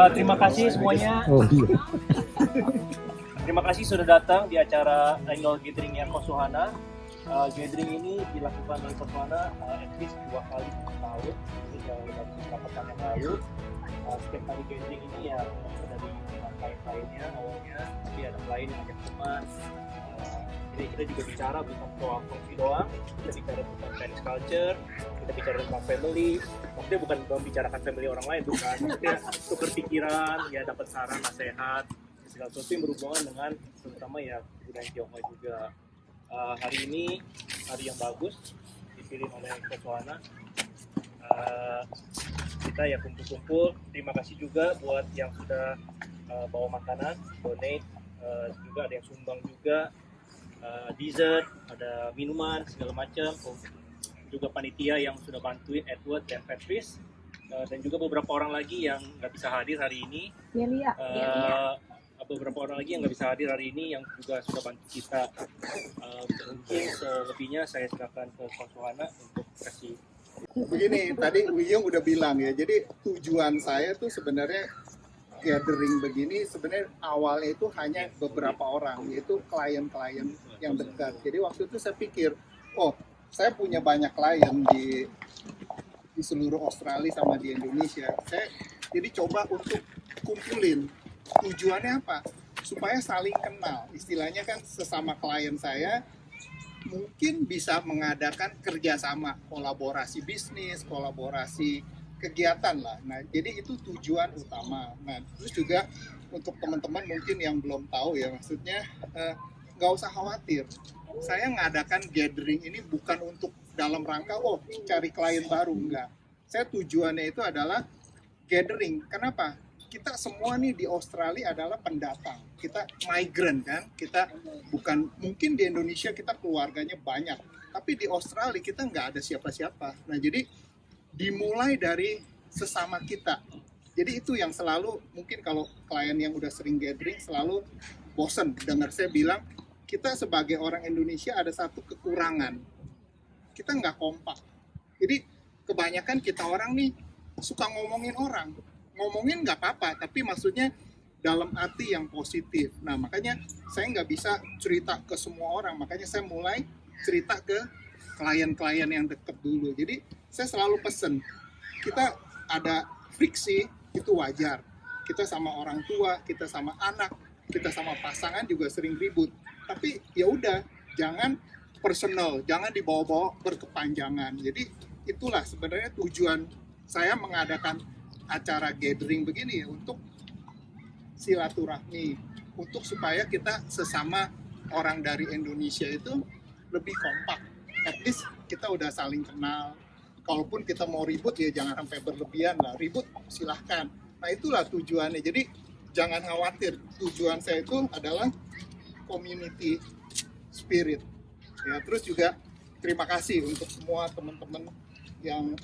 Terima kasih semuanya. Oh iya. Terima kasih sudah datang di acara annual gathering yang Kosuhana. Gathering ini dilakukan oleh Kosuhana at least 2 kali per tahun. Ini jauh dari beberapa tahun yang lalu. Setiap kali gathering ini ya dari klien-kliennya awalnya, tapi ada klien yang ajak teman. Jadi kita juga bicara bukan soal kopi doang, kita bicara tentang Chinese culture, kita bicara tentang family. Maksudnya bukan membicarakan family orang lain, bukan. Maksudnya tukar pikiran, ya dapat saran, nasihat, segala sesuatu yang berhubungan dengan terutama ya budaya Tionghoa juga. Hari ini hari yang bagus dipilih oleh Kosuhana. Kita ya kumpul-kumpul. Terima kasih juga buat yang sudah bawa makanan, donate, juga ada yang sumbang juga. Dessert, ada minuman segala macam, juga panitia yang sudah bantuin Edward dan Patrice, dan juga beberapa orang lagi yang nggak bisa hadir hari ini. Beberapa orang lagi yang nggak bisa hadir hari ini yang juga sudah bantu kita. Mungkin selebihnya saya silakan ke Kosuhana untuk kasih. Begini, tadi Wiyung udah bilang ya, jadi tujuan saya tuh sebenarnya gathering begini sebenarnya awalnya itu hanya beberapa orang, yaitu klien-klien yang dekat. Jadi waktu itu saya pikir, oh saya punya banyak klien di seluruh Australia sama di Indonesia. Saya jadi coba untuk kumpulin. Tujuannya apa? Supaya saling kenal. Istilahnya kan sesama klien saya mungkin bisa mengadakan kerjasama, kolaborasi bisnis, kolaborasi kegiatan lah. Nah, jadi itu tujuan utama. Nah, terus juga untuk teman-teman mungkin yang belum tahu ya, maksudnya nggak usah khawatir. Saya ngadakan gathering ini bukan untuk dalam rangka cari klien baru, enggak. Saya tujuannya itu adalah gathering. Kenapa? Kita semua nih di Australia adalah pendatang. Kita migran kan. Kita bukan, mungkin di Indonesia kita keluarganya banyak, tapi di Australia kita nggak ada siapa-siapa. Nah, jadi dimulai dari sesama kita. Jadi itu yang selalu, mungkin kalau klien yang udah sering gathering selalu bosen dengar saya bilang, kita sebagai orang Indonesia ada satu kekurangan, kita nggak kompak. Jadi kebanyakan kita orang nih suka ngomongin orang, ngomongin nggak apa-apa, tapi maksudnya dalam arti yang positif. Nah, makanya saya nggak bisa cerita ke semua orang, makanya saya mulai cerita ke klien-klien yang deket dulu. Jadi saya selalu pesen, kita ada friksi, itu wajar. Kita sama orang tua, kita sama anak, kita sama pasangan juga sering ribut. Tapi ya udah, jangan personal, jangan dibawa-bawa berkepanjangan. Jadi itulah sebenarnya tujuan saya mengadakan acara gathering begini ya, untuk silaturahmi, untuk supaya kita sesama orang dari Indonesia itu lebih kompak. At least kita udah saling kenal. Kalaupun kita mau ribut ya jangan sampai berlebihan lah. Ribut silahkan. Nah itulah tujuannya. Jadi jangan khawatir. Tujuan saya itu adalah community spirit. Ya, terus juga terima kasih untuk semua teman-teman yang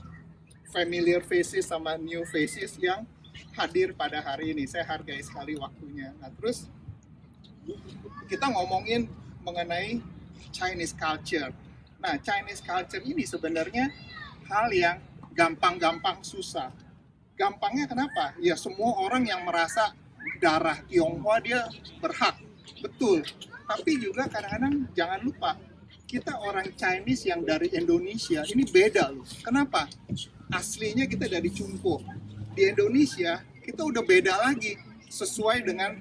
familiar faces sama new faces yang hadir pada hari ini. Saya hargai sekali waktunya. Nah terus kita ngomongin mengenai Chinese culture. Nah, Chinese culture ini sebenarnya hal yang gampang-gampang susah. Gampangnya kenapa? Ya semua orang yang merasa darah Tionghoa dia berhak. Betul. Tapi juga kadang-kadang jangan lupa, kita orang Chinese yang dari Indonesia ini beda loh. Kenapa? Aslinya kita dari Cungpo. Di Indonesia kita udah beda lagi sesuai dengan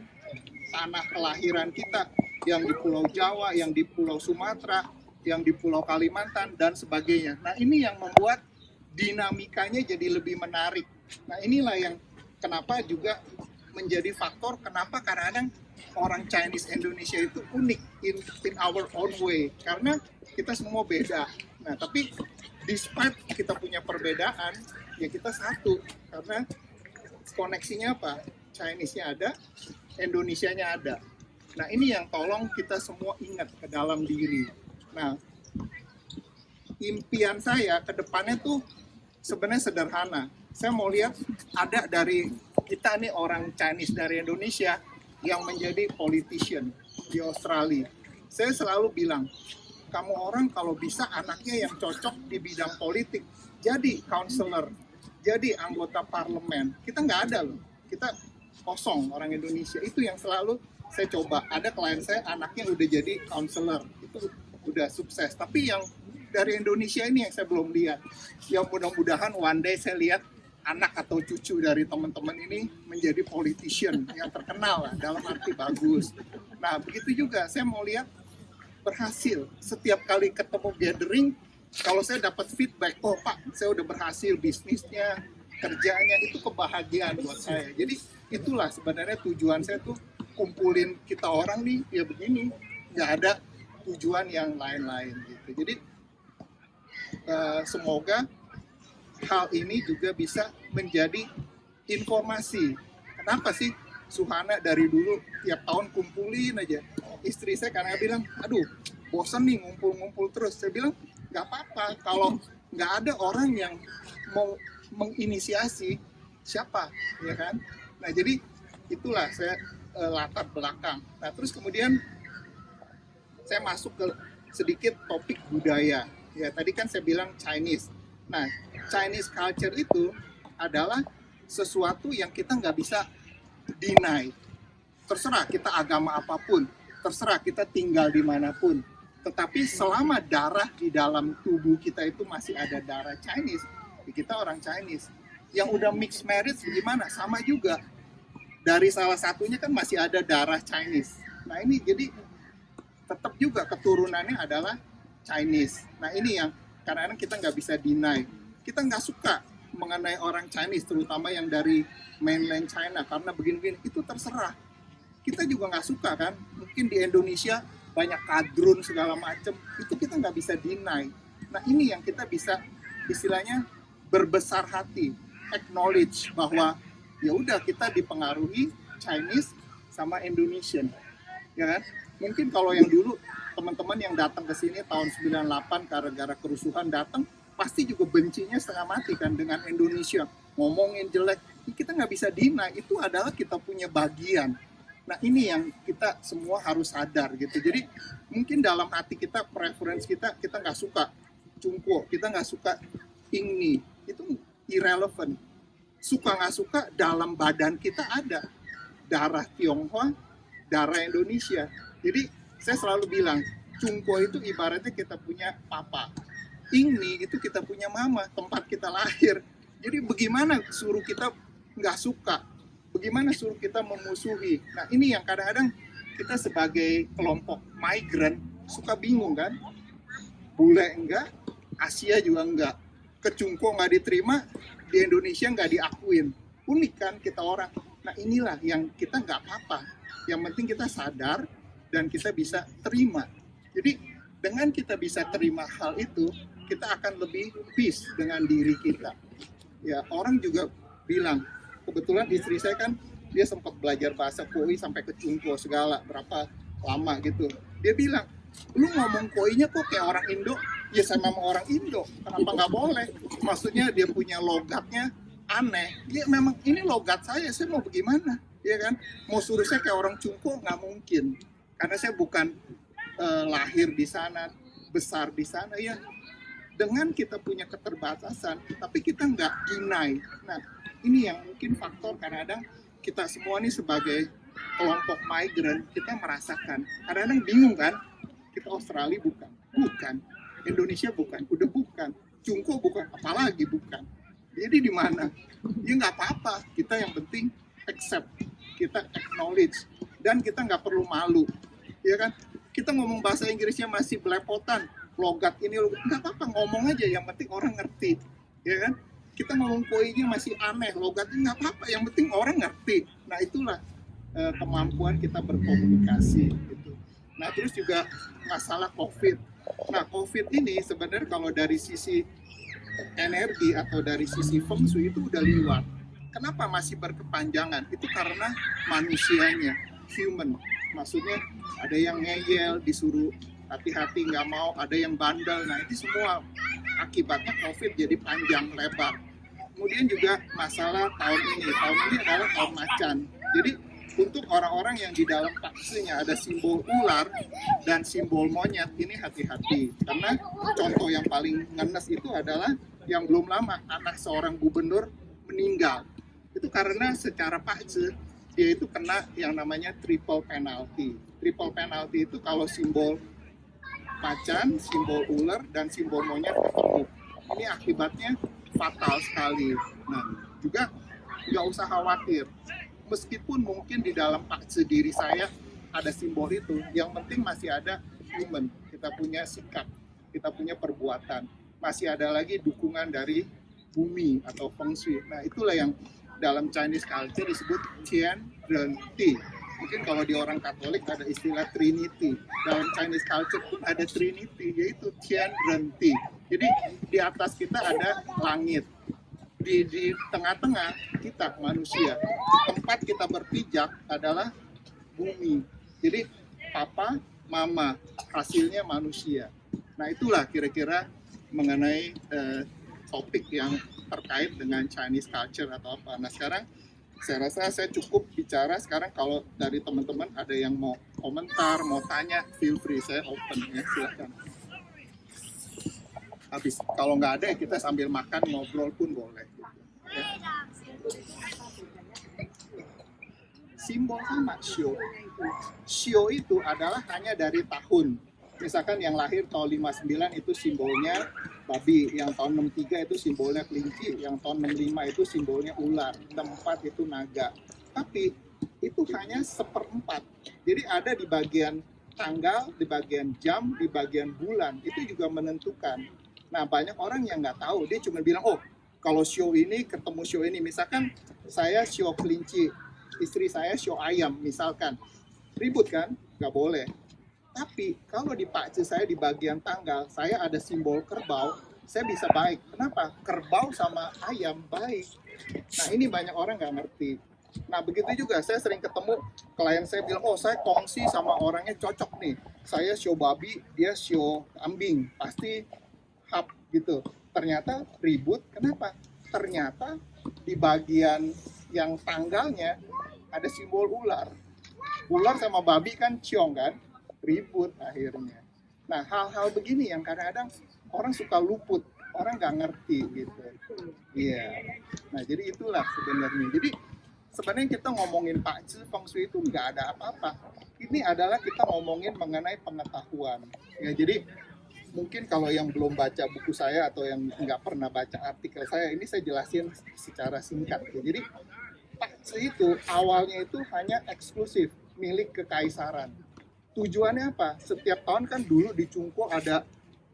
tanah kelahiran kita yang di Pulau Jawa, yang di Pulau Sumatera, yang di Pulau Kalimantan, dan sebagainya. Nah, ini yang membuat dinamikanya jadi lebih menarik. Nah, inilah yang kenapa juga menjadi faktor kenapa kadang-kadang orang Chinese Indonesia itu unik in our own way. Karena kita semua beda. Nah, tapi despite kita punya perbedaan, ya kita satu. Karena koneksinya apa? Chinese-nya ada, Indonesianya ada. Nah, ini yang tolong kita semua ingat ke dalam diri. Nah, impian saya ke depannya tuh sebenarnya sederhana. Saya mau lihat ada dari kita nih orang Chinese dari Indonesia yang menjadi politician di Australia. Saya selalu bilang, kamu orang kalau bisa anaknya yang cocok di bidang politik, jadi counselor, jadi anggota parlemen. Kita nggak ada loh. Kita kita kosong orang Indonesia. Itu yang selalu saya coba. Ada klien saya anaknya udah jadi counselor, itu udah sukses. Tapi yang dari Indonesia ini yang saya belum lihat. Yang mudah-mudahan one day saya lihat anak atau cucu dari teman-teman ini menjadi politician yang terkenal lah, dalam arti bagus. Nah, begitu juga saya mau lihat berhasil. Setiap kali ketemu gathering, kalau saya dapat feedback, oh Pak, saya udah berhasil bisnisnya, kerjanya, itu kebahagiaan buat saya. Jadi itulah sebenarnya tujuan saya tuh kumpulin kita orang nih, ya begini, nggak ada tujuan yang lain-lain gitu. Jadi semoga hal ini juga bisa menjadi informasi. Kenapa sih Suhana dari dulu tiap tahun kumpulin aja? Istri saya karena bilang, aduh bosan nih ngumpul-ngumpul terus. Saya bilang, nggak apa-apa kalau nggak ada orang yang mau menginisiasi, siapa, ya kan? Nah jadi itulah saya latar belakang. Nah terus kemudian saya masuk ke sedikit topik budaya. Ya tadi kan saya bilang Chinese. Nah Chinese culture itu adalah sesuatu yang kita nggak bisa deny. Terserah kita agama apapun, terserah kita tinggal dimanapun. Tetapi selama darah di dalam tubuh kita itu masih ada darah Chinese, ya kita orang Chinese. Yang udah mixed marriage gimana? Sama juga. Dari salah satunya kan masih ada darah Chinese. Nah ini jadi tetap juga keturunannya adalah Chinese. Nah ini yang kadang-kadang kita nggak bisa deny. Kita nggak suka mengenai orang Chinese, terutama yang dari mainland China, karena begini-begini, itu terserah. Kita juga nggak suka kan, mungkin di Indonesia banyak kadrun segala macam, itu kita nggak bisa deny. Nah ini yang kita bisa istilahnya berbesar hati, acknowledge bahwa ya udah kita dipengaruhi Chinese sama Indonesian, ya kan? Mungkin kalau yang dulu teman-teman yang datang ke sini tahun 98 gara-gara kerusuhan datang, pasti juga bencinya setengah mati kan dengan Indonesia, ngomongin jelek. Kita nggak bisa deny, itu adalah kita punya bagian. Nah ini yang kita semua harus sadar gitu. Jadi mungkin dalam hati kita, preference kita nggak suka Cungko, kita nggak suka Ingni, itu irrelevant. Suka nggak suka, dalam badan kita ada darah Tionghoa, darah Indonesia. Jadi saya selalu bilang, Cungko itu ibaratnya kita punya papa, Ingni itu kita punya mama, tempat kita lahir. Jadi bagaimana suruh kita nggak suka, bagaimana suruh kita memusuhi. Nah ini yang kadang-kadang kita sebagai kelompok migran suka bingung kan, bule enggak, Asia juga enggak, ke Cungko nggak diterima, di Indonesia nggak diakuin. Unik kan kita orang. Nah inilah yang kita nggak apa-apa, yang penting kita sadar dan kita bisa terima. Jadi dengan kita bisa terima hal itu, kita akan lebih peace dengan diri kita. Ya orang juga bilang, kebetulan istri saya kan dia sempat belajar bahasa Koi sampai ke Cungko segala berapa lama gitu. Dia bilang, lu ngomong Koi-nya kok kayak orang Indo? Ya sama orang Indo, kenapa nggak boleh? Maksudnya dia punya logatnya aneh. Ya memang ini logat saya mau bagaimana? Ya kan? Mau suruh saya kayak orang Cungko nggak mungkin, karena saya bukan lahir di sana, besar di sana ya. Dengan kita punya keterbatasan, tapi kita nggak deny. Nah, ini yang mungkin faktor kadang-kadang kita semua nih sebagai kelompok migran, kita merasakan. Kadang-kadang bingung kan, kita Australia bukan, Indonesia bukan, udah bukan, Cungko bukan, apalagi bukan. Jadi di mana? Ya nggak apa-apa, kita yang penting accept, kita acknowledge, dan kita nggak perlu malu. Ya kan? Kita ngomong bahasa Inggrisnya masih belepotan, logat ini nggak apa-apa, ngomong aja, yang penting orang ngerti, ya kan? Kita ngomong Koi-nya masih aneh, logatnya nggak apa-apa, yang penting orang ngerti. Nah itulah kemampuan kita berkomunikasi gitu. Nah terus juga masalah COVID. Nah COVID ini sebenarnya kalau dari sisi energi atau dari sisi feng shui itu udah liwat. Kenapa masih berkepanjangan? Itu karena manusianya, human. Maksudnya ada yang ngeyel, disuruh hati-hati nggak mau, ada yang bandel. Nah itu semua akibatnya COVID jadi panjang lebar. Kemudian juga masalah tahun ini adalah tahun macan. Jadi untuk orang-orang yang di dalam taksinya ada simbol ular dan simbol monyet, ini hati-hati. Karena contoh yang paling ngenes itu adalah yang belum lama anak seorang gubernur meninggal. Itu itu karena secara pakce dia itu kena yang namanya triple penalty. Triple penalty itu kalau simbol macan, simbol ular, dan simbol monyet ketemu. Ini akibatnya fatal sekali. Nah, juga nggak usah khawatir. Meskipun mungkin di dalam pakce diri saya ada simbol itu, yang penting masih ada human. Kita punya sikap, kita punya perbuatan. Masih ada lagi dukungan dari bumi atau feng shui. Nah, itulah yang dalam Chinese culture disebut Tian Ren Ti. Mungkin kalau di orang Katolik ada istilah Trinity. Dalam Chinese culture pun ada Trinity, yaitu Tian Ren Ti. Jadi di atas kita ada langit. Di tengah-tengah kita manusia. Tempat kita berpijak adalah bumi. Jadi papa, mama, hasilnya manusia. Nah, itulah kira-kira mengenai topik yang terkait dengan Chinese culture atau apa. Nah, sekarang saya rasa saya cukup bicara. Sekarang kalau dari teman-teman ada yang mau komentar, mau tanya, feel free, saya open ya, silahkan. Habis, kalau nggak ada kita sambil makan, ngobrol pun boleh. Ya. Simbol sama Shio. Shio itu adalah hanya dari tahun. Misalkan yang lahir tahun 59 itu simbolnya babi, yang tahun 63 itu simbolnya kelinci, yang tahun 65 itu simbolnya ular, 64 itu naga. Tapi itu hanya seperempat. Jadi ada di bagian tanggal, di bagian jam, di bagian bulan, itu juga menentukan. Nah, banyak orang yang nggak tahu, dia cuma bilang, oh kalau show ini ketemu show ini, misalkan saya show kelinci, istri saya show ayam, misalkan. Ribut kan? Nggak boleh. Tapi kalau di pakce saya di bagian tanggal, saya ada simbol kerbau, saya bisa baik. Kenapa? Kerbau sama ayam baik. Nah, ini banyak orang nggak ngerti. Nah, begitu juga saya sering ketemu klien saya bilang, oh saya kongsi sama orangnya cocok nih. Saya show babi, dia show kambing. Pasti hap gitu. Ternyata ribut. Kenapa? Ternyata di bagian yang tanggalnya ada simbol ular. Ular sama babi kan ciong kan? Ribut akhirnya. Nah, hal-hal begini yang kadang-kadang orang suka luput, orang nggak ngerti gitu. Iya. Nah, jadi itulah sebenarnya. Jadi sebenarnya kita ngomongin pakce feng shui itu nggak ada apa-apa. Ini adalah kita ngomongin mengenai pengetahuan. Ya, jadi mungkin kalau yang belum baca buku saya atau yang nggak pernah baca artikel saya, ini saya jelasin secara singkat. Ya. Jadi pakce itu awalnya itu hanya eksklusif milik kekaisaran. Tujuannya apa? Setiap tahun kan dulu di Cungko ada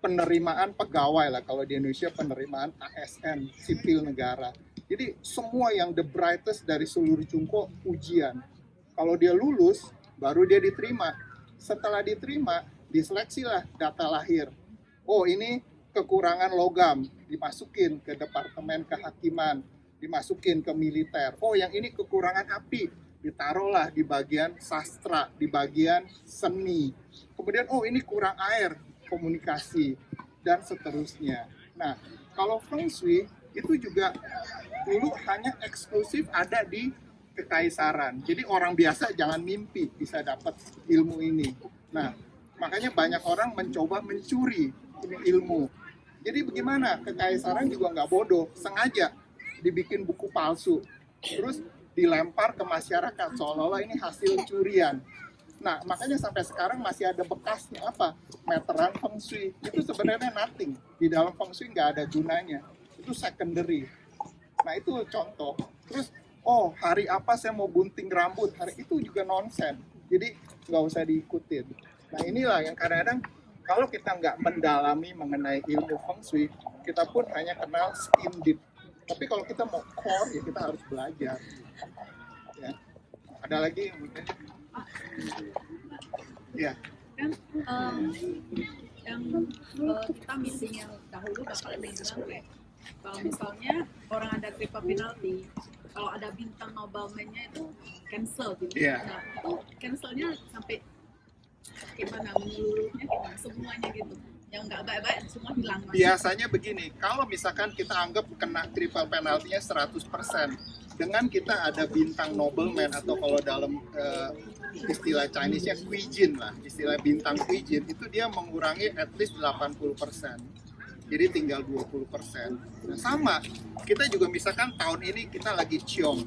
penerimaan pegawai lah, kalau di Indonesia penerimaan ASN, sipil negara. Jadi semua yang the brightest dari seluruh Cungko ujian. Kalau dia lulus, baru dia diterima. Setelah diterima, diseleksi lah data lahir. Oh, ini kekurangan logam, dimasukin ke departemen kehakiman, dimasukin ke militer. Oh, yang ini kekurangan api, ditaruhlah di bagian sastra, di bagian seni. Kemudian, oh ini kurang air, komunikasi, dan seterusnya. Nah, kalau feng shui itu juga dulu hanya eksklusif ada di kekaisaran. Jadi orang biasa jangan mimpi bisa dapat ilmu ini. Nah, makanya banyak orang mencoba mencuri ini ilmu. Jadi bagaimana? Kekaisaran juga nggak bodoh, sengaja dibikin buku palsu. Terus dilempar ke masyarakat seolah-olah ini hasil curian. Nah, makanya sampai sekarang masih ada bekasnya apa? Meteran feng shui. Itu sebenarnya nothing. Di dalam feng shui nggak ada gunanya. Itu secondary. Nah, itu contoh. Terus, oh hari apa saya mau gunting rambut? Hari itu juga nonsen. Jadi nggak usah diikutin. Nah, inilah yang kadang-kadang kalau kita nggak mendalami mengenai ilmu feng shui, kita pun hanya kenal skin deep. Tapi kalau kita mau core, ya kita harus belajar. Ya. Ada lagi yang mungkin? Ya. Kan yang kita meeting yang dahulu Bapak bilang kalau misalnya orang ada triple penalty, kalau ada bintang nobleman-nya itu cancel gitu. Yeah. Nah, itu cancelnya sampai gimana, menyeluruhnya gimana, semuanya gitu. Yang nggak baik-baik semua hilang. Biasanya begini, kalau misalkan kita anggap kena triple penalty-nya 100%, dengan kita ada bintang nobleman atau kalau dalam istilah Chinese-nya Guijin lah, istilah bintang Guijin, itu dia mengurangi at least 80%. jadi tinggal 20%. Nah, sama, kita juga misalkan tahun ini kita lagi ciong,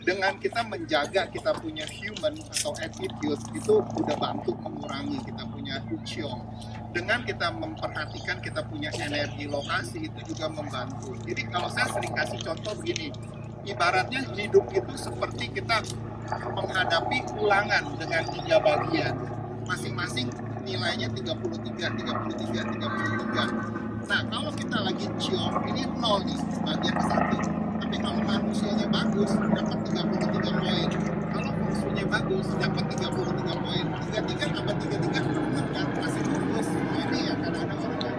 dengan kita menjaga kita punya human atau attitude itu udah bantu mengurangi kita punya ciong. Dengan kita memperhatikan kita punya energi lokasi itu juga membantu. Jadi kalau saya sering kasih contoh begini, ibaratnya hidup itu seperti kita menghadapi ulangan dengan 3 bagian. Masing-masing nilainya 33. Nah, kalau kita lagi ciong, ini 0 nih, bagian ke 1. Tapi kalau manusianya bagus, dapat 33 poin. Kalau fungsinya bagus, dapat 33 poin. 33 tambah 33, kan masih lulus. Nah, ini ya kadang-kadang orang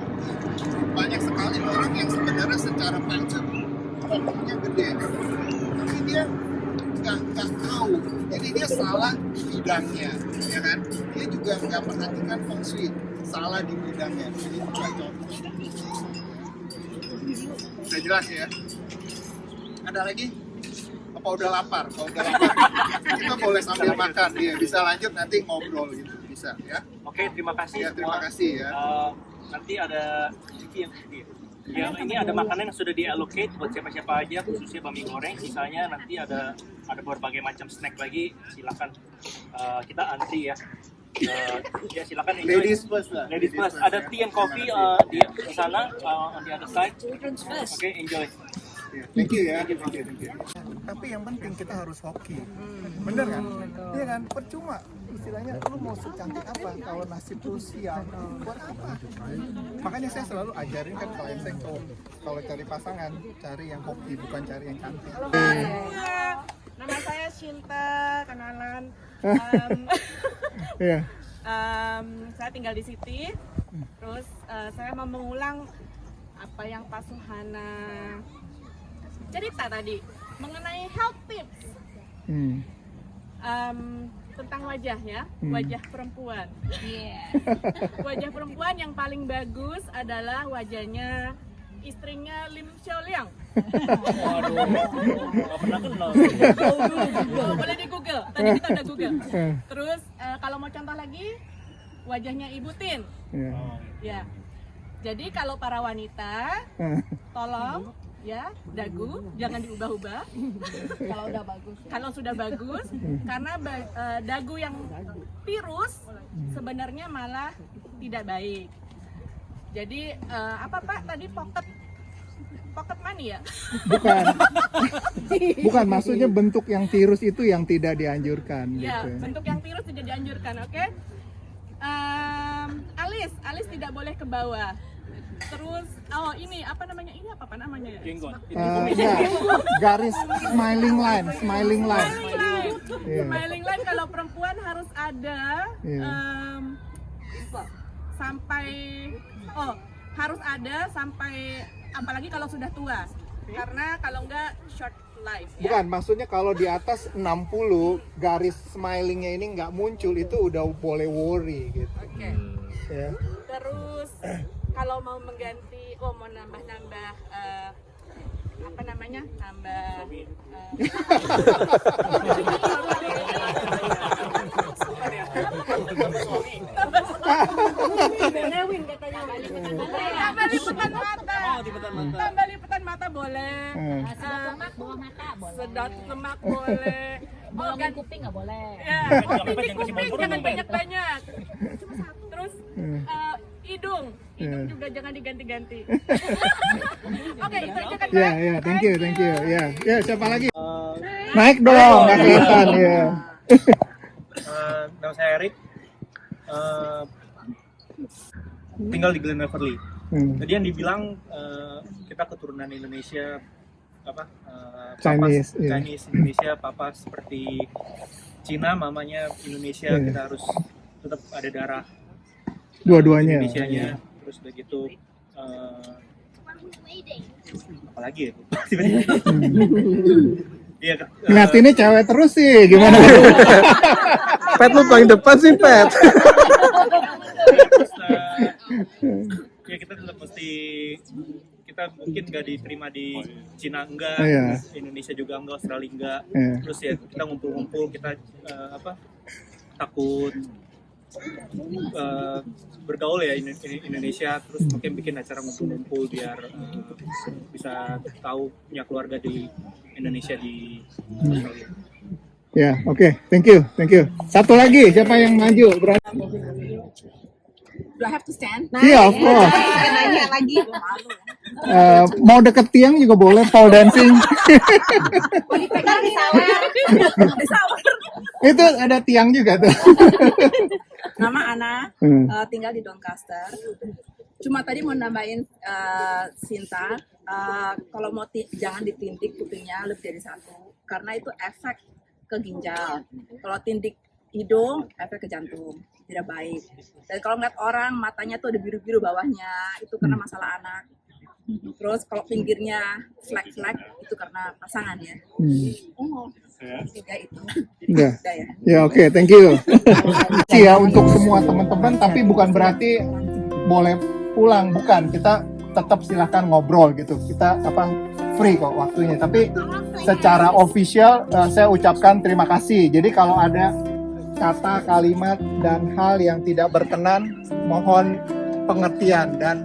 banyak sekali orang yang sebenarnya secara pancet hobinya gede, tapi dia nggak tahu. Jadi dia salah di bidangnya, ya kan? Dia juga nggak perhatikan feng shui, salah di bidangnya. Jadi itu contoh. Udah jelas ya? Ada lagi? Apa udah lapar? Kalau udah lapar, kita boleh sambil makan. Iya, bisa lanjut nanti ngobrol gitu, bisa ya. Oke, terima kasih Ya, semua. terima kasih ya. Nanti ada yang ini ada makanan yang sudah di-allocate buat siapa-siapa aja, khususnya bami goreng. Sisanya nanti ada berbagai macam snack lagi. Silakan kita antri ya. Ya silakan enjoy. Ladies first lah. Ladies first. Ada ya. tea and coffee di sana on the other side. Children's first. Oke, enjoy. Ya, thank you ya. Thank you. Tapi yang penting kita harus hoki. Bener kan? Iya kan? Percuma istilahnya lu mau secantik apa kalau nasib lu sial, buat apa? Makanya saya selalu ajarin kan klien saya kalau cari pasangan, cari yang hoki bukan cari yang cantik. Halo semua, nama saya Shinta, kenalan. Iya. Saya tinggal di City. Terus saya mau mengulang apa yang Pak Suhana cerita tadi mengenai health tips tentang wajah ya, wajah perempuan. Wajah perempuan yang paling bagus adalah wajahnya istrinya Lim Xiaoliang. Waduh, nggak pernah kenal. Oh, boleh di Google. Tadi kita udah Google. Terus kalau mau contoh lagi, wajahnya Ibu Tin. Ya. Jadi kalau para wanita, tolong ya dagu jangan diubah-ubah. Kalau sudah bagus, karena dagu yang tirus sebenarnya malah tidak baik. Jadi apa Pak tadi pocket money ya? Bukan maksudnya bentuk yang tirus itu yang tidak dianjurkan. Ya, gitu. bentuk yang tirus tidak dianjurkan, oke? Alis tidak boleh ke bawah. Terus, oh ini apa namanya? Ini apa namanya? Jenggot. Enggak, garis smiling line. Smiling line. Iya. Smiling line kalau perempuan harus ada Iya. harus ada sampai apalagi kalau sudah tua. Karena kalau enggak short life ya. Bukan, maksudnya kalau di atas 60 garis smilingnya ini nggak muncul itu udah boleh worry gitu. Oke. Ya. Terus kalau mau mengganti, mau nambah apa namanya? Tambah liputan mata. Tambah liputan mata boleh. Sedot lemak bawah mata boleh. Sedot lemak boleh. Bolongin kuping nggak boleh. Ya, kuping jangan banyak-banyak. Cuma satu. Terus hidung juga jangan diganti-ganti. Oke, itu aja kan. Ya, thank you. Ya, siapa lagi? Naik dong, nggak kelihatan ya. Nama saya Erik. Tinggal di Glen Waverly. Tadi yang dibilang kita keturunan Indonesia Chinese, papa, Chinese Indonesia, papa seperti Cina, mamanya Indonesia. Kita harus tetap ada darah Dua-duanya. Indonesianya. Terus begitu apalagi ya? Iya. Ngeliatinnya cewek terus sih, gimana? Pet lu paling depan sih, Pet. Terus, ya kita tetap mesti, kita mungkin nggak diterima di Cina enggak, Iya. Indonesia juga enggak, Australia enggak. Iya. Terus ya kita ngumpul-ngumpul, kita takut bergaul ya Indonesia, terus mungkin bikin acara ngumpul-ngumpul biar bisa tahu punya keluarga di Indonesia di Australia. Ya, oke. Thank you. Satu lagi, siapa yang maju? Berani? Do I have to stand? Iya, of course. Nanya lagi. Mau deket tiang juga boleh, pole dancing. Dipegang di sawah. Di sawah. Itu ada tiang juga tuh. Nama Ana, tinggal di Doncaster. Cuma tadi mau nambahin Sinta, kalau mau jangan ditindik kupingnya lebih dari satu, karena itu efek ke ginjal. Kalau tindik hidung, efek ke jantung, tidak baik. Dan kalau ngeliat orang matanya tuh ada biru-biru bawahnya, itu karena masalah anak. Terus kalau pinggirnya flek-flek, itu karena pasangan ya. Ya itu. Udah. Udah ya. Ya, oke, thank you. Ya, untuk semua teman-teman, tapi bukan berarti boleh pulang, bukan. Kita tetap silahkan ngobrol gitu. Kita free kok waktunya. Tapi secara official saya ucapkan terima kasih. Jadi kalau ada kata, kalimat, dan hal yang tidak berkenan, mohon pengertian dan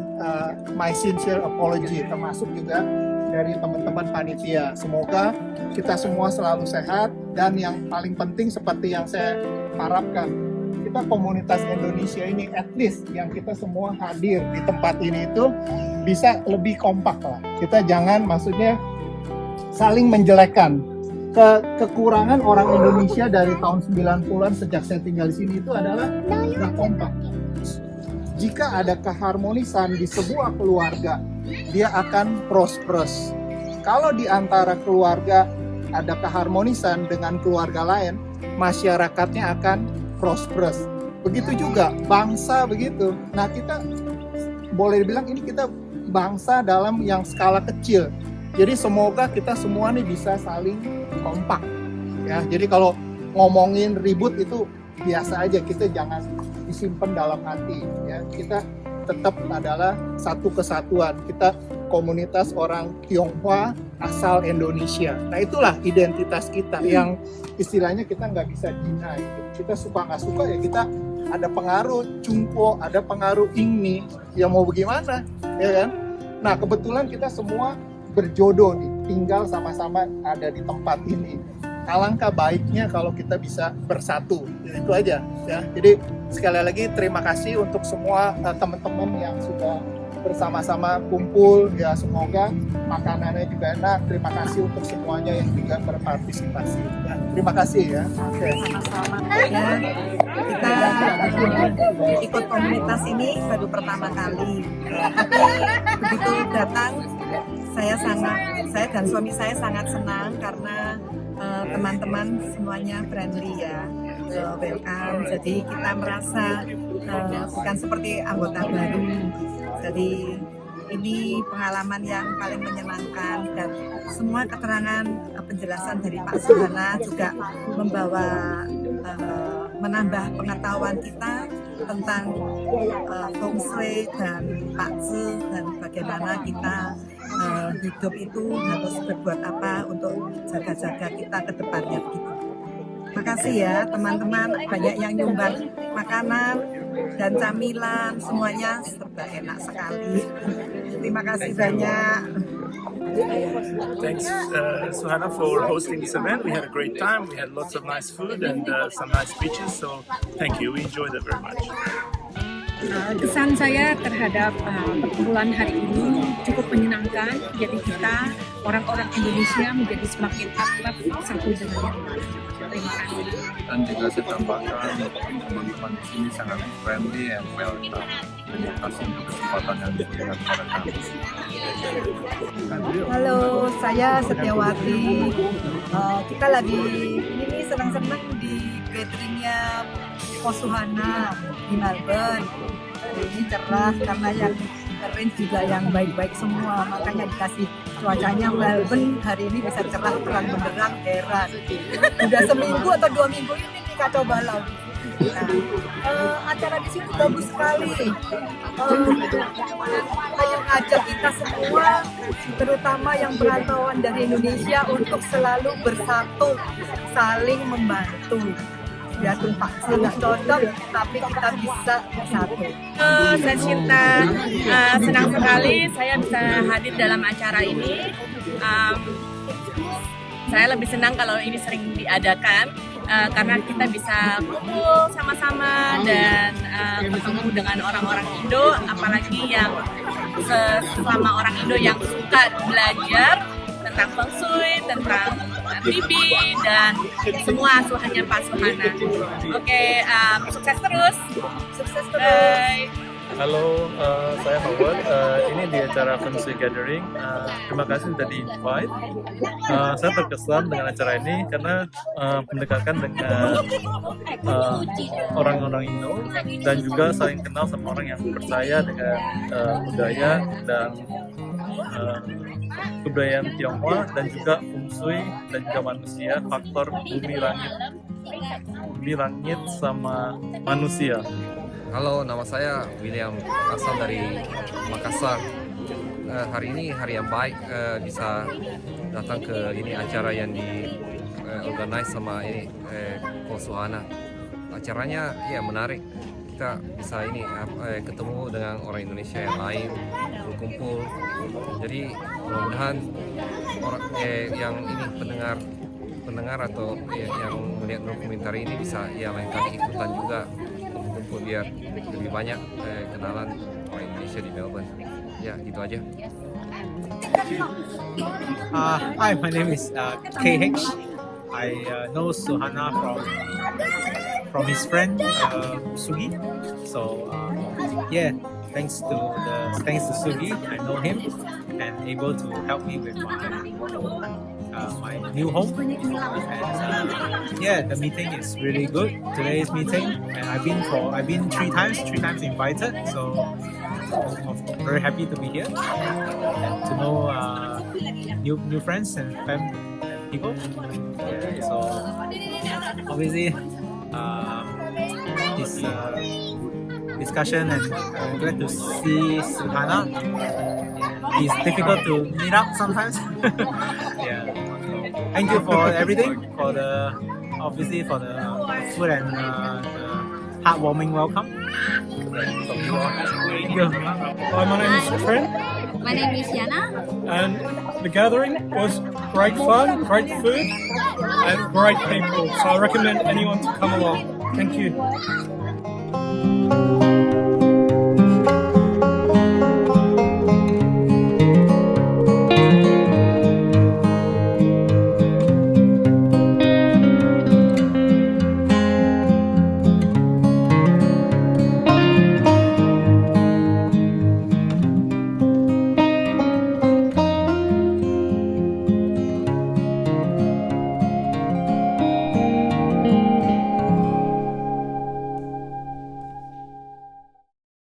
my sincere apology, termasuk juga dari teman-teman panitia. Semoga kita semua selalu sehat, dan yang paling penting seperti yang saya harapkan, kita komunitas Indonesia ini, at least yang kita semua hadir di tempat ini itu bisa lebih kompak lah. Kita jangan maksudnya saling menjelekkan. Kekurangan orang Indonesia dari tahun 90-an sejak saya tinggal di sini itu adalah nggak kompak. Jika ada keharmonisan di sebuah keluarga, dia akan prosperous. Kalau di antara keluarga ada keharmonisan dengan keluarga lain, masyarakatnya akan prosperous. Begitu juga bangsa begitu. Nah, kita boleh dibilang ini kita bangsa dalam yang skala kecil. Jadi semoga kita semua nih bisa saling kompak. Ya, jadi kalau ngomongin ribut itu biasa aja, kita jangan disimpan dalam hati. Ya, kita tetap adalah satu kesatuan. Kita komunitas orang Tionghoa asal Indonesia. Nah, itulah identitas kita yang istilahnya kita nggak bisa deny. Kita suka nggak suka ya, kita ada pengaruh Cungpo, ada pengaruh Ingni, ya mau bagaimana, ya kan? Nah, kebetulan kita semua berjodoh nih, tinggal sama-sama ada di tempat ini. Alangkah baiknya kalau kita bisa bersatu. Itu aja ya. Jadi sekali lagi terima kasih untuk semua teman-teman yang sudah bersama-sama kumpul ya, semoga makanannya juga enak. Terima kasih untuk semuanya yang juga berpartisipasi. Ya, terima kasih ya. Oke. Sama-sama ya. Kita ikut komunitas ini baru pertama kali. Tapi begitu datang saya dan suami saya sangat senang karena teman-teman semuanya friendly ya, welcome. Jadi kita merasa bukan seperti anggota baru. Jadi ini pengalaman yang paling menyenangkan, dan semua keterangan penjelasan dari Pak Suhana juga membawa menambah pengetahuan kita tentang feng shui dan Pak Zi, dan bagaimana kita hidup itu harus berbuat apa untuk jaga-jaga kita ke depannya begitu. Makasih ya teman-teman, banyak yang nyumbang makanan dan camilan, semuanya serba enak sekali. Terima kasih banyak. Thanks Suhana for hosting this event. We had a great time. We had lots of nice food and some nice beaches. So thank you. We enjoyed it very much. Kesan saya terhadap perkumpulan hari ini cukup menyenangkan. Jadi kita orang-orang Indonesia menjadi semakin akrab satu dengan yang lain. Terima kasih. Dan juga saya tambahkan teman-teman di sini sangat friendly and welcome. Terima kasih untuk kesempatan yang diberikan kepada kami. Halo, saya Setiawati. Kita lagi ini senang-senang di gatheringnya Pak Suhana di Melbourne. Ini cerah karena yang arrange juga yang baik-baik semua, makanya dikasih cuacanya Melbourne hari ini bisa cerah terang benderang, heran. Udah seminggu atau 2 minggu ini nih kacau balau. Nah, acara di sini bagus sekali. Ayo ngajak kita semua, terutama yang perantauan dari Indonesia, untuk selalu bersatu, saling membantu. biarpun vaksin nggak cocok, tapi kita bisa bersatu. Saya Cinta, senang sekali saya bisa hadir dalam acara ini. Saya lebih senang kalau ini sering diadakan karena kita bisa kumpul sama-sama dan bertemu dengan orang-orang Indo, apalagi yang selama orang Indo yang suka belajar tentang feng shui, tentang bibi dan semua asuhannya Pak Suhana. Oke, sukses terus. Sukses terus. Bye. Halo, saya Howard. Ini di acara Feng Shui Gathering. Terima kasih sudah di-invite. Saya terkesan dengan acara ini karena mendekatkan dengan orang-orang Indo dan juga saling kenal sama orang yang percaya dengan budaya dan kebudayaan Tionghoa dan juga Feng Shui dan juga manusia, faktor bumi langit sama manusia. Halo, nama saya William, asal dari Makassar. Hari ini hari yang baik, bisa datang ke ini acara yang di-organize sama ini Ko Suhana. Acaranya ya menarik. Kita bisa ini ketemu dengan orang Indonesia yang lain, berkumpul. Jadi mudah-mudahan orang yang ini pendengar atau yang melihat dokumenter ini bisa ya lain kali ikutan juga biar lebih banyak kenalan orang Indonesia di Melbourne. Ya, gitu aja. Hi, my name is KH. I know Suhana from his friend Sugi. So yeah, thanks to Sugi, I know him and able to help me with my new home. And yeah, the meeting is really good. Today's meeting, and I've been three times invited. So I'm very happy to be here and to know new friends and family and people. Yeah, so obviously this discussion, and I'm glad to see Suhana. It's difficult to meet up sometimes. Yeah. Thank you for everything, for the food and the heartwarming welcome. Thank you. Hi, my name is Trent. My name is Yana. And the gathering was great fun, great food, and great people. So I recommend anyone to come along. Thank you.